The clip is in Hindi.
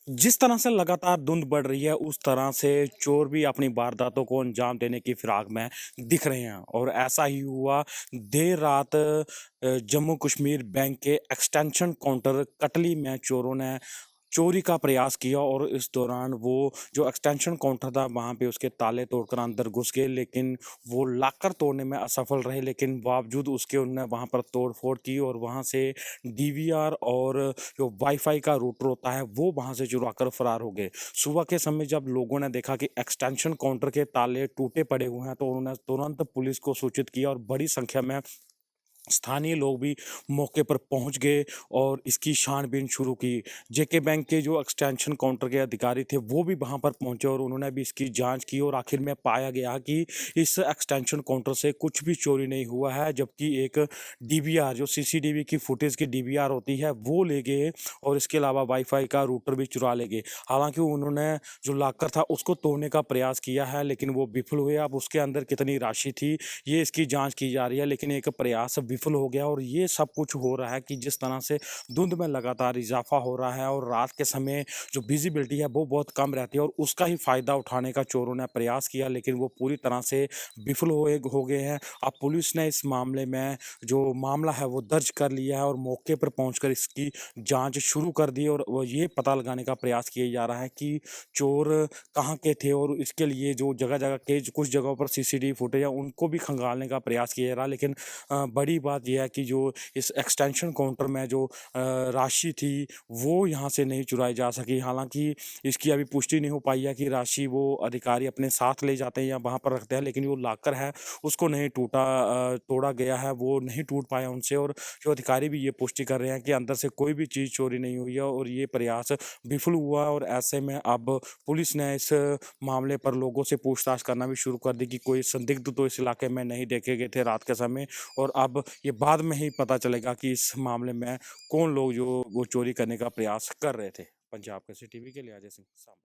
जिस तरह से लगातार धुंध बढ़ रही है, उस तरह से चोर भी अपनी वारदातों को अंजाम देने की फिराक में दिख रहे हैं और ऐसा ही हुआ देर रात जम्मू कश्मीर बैंक के एक्सटेंशन काउंटर कटली में चोरों ने चोरी का प्रयास किया और इस दौरान वो जो एक्सटेंशन काउंटर था वहाँ पे उसके ताले तोड़कर अंदर घुस गए, लेकिन वो लॉकर तोड़ने में असफल रहे। लेकिन बावजूद उसके उन्होंने वहाँ पर तोड़-फोड़ की और वहाँ से डीवीआर और जो वाईफ़ाई का रूटर होता है वो वहाँ से चुरा कर फरार हो गए। सुबह के समय जब लोगों ने देखा कि एक्सटेंशन काउंटर के ताले टूटे पड़े हुए हैं, तो उन्होंने तुरंत पुलिस को सूचित किया और बड़ी संख्या में स्थानीय लोग भी मौके पर पहुंच गए और इसकी छानबीन शुरू की। जेके बैंक के जो एक्सटेंशन काउंटर के अधिकारी थे वो भी वहां पर पहुंचे और उन्होंने भी इसकी जांच की और आखिर में पाया गया कि इस एक्सटेंशन काउंटर से कुछ भी चोरी नहीं हुआ है, जबकि एक डीवीआर जो सीसीटीवी की फुटेज की डीवीआर होती है वो ले गए और इसके अलावा वाईफाई का रूटर भी चुरा ले गए। हालांकि उन्होंने जो लॉकर था उसको तोड़ने का प्रयास किया है, लेकिन वो विफल हुए। अब उसके अंदर कितनी राशि थी ये इसकी जांच की जा रही है, लेकिन एक प्रयास विफल हो गया और ये सब कुछ हो रहा है कि जिस तरह से धुंध में लगातार इजाफा हो रहा है और रात के समय जो विजिबिलिटी है वो बहुत कम रहती है और उसका ही फायदा उठाने का चोरों ने प्रयास किया, लेकिन वो पूरी तरह से विफल हो गए हैं। अब पुलिस ने इस मामले में जो मामला है वो दर्ज कर लिया है और मौके पर पहुंचकर इसकी जांच शुरू कर दी और वो ये पता लगाने का प्रयास किया जा रहा है कि चोर कहाँ के थे और इसके लिए जो जगह जगह के कुछ जगहों पर सीसीटीवी फुटेज है उनको भी खंगालने का प्रयास किया जा रहा है। लेकिन बड़ी बात यह है कि जो इस एक्सटेंशन काउंटर में जो राशि थी वो यहाँ से नहीं चुराई जा सकी। हालांकि इसकी अभी पुष्टि नहीं हो पाई है कि राशि वो अधिकारी अपने साथ ले जाते हैं या वहाँ पर रखते हैं, लेकिन जो लॉकर है उसको नहीं तोड़ा गया है, वो नहीं टूट पाया उनसे और जो अधिकारी भी ये पुष्टि कर रहे हैं कि अंदर से कोई भी चीज़ चोरी नहीं हुई है और ये प्रयास विफल हुआ। और ऐसे में अब पुलिस ने इस मामले पर लोगों से पूछताछ करना भी शुरू कर दी कि कोई संदिग्ध तो इस इलाके में नहीं देखे गए थे रात के समय, और अब ये बाद में ही पता चलेगा कि इस मामले में कौन लोग जो वो चोरी करने का प्रयास कर रहे थे। पंजाब केसरी टीवी के लिए अजय सिंह साम।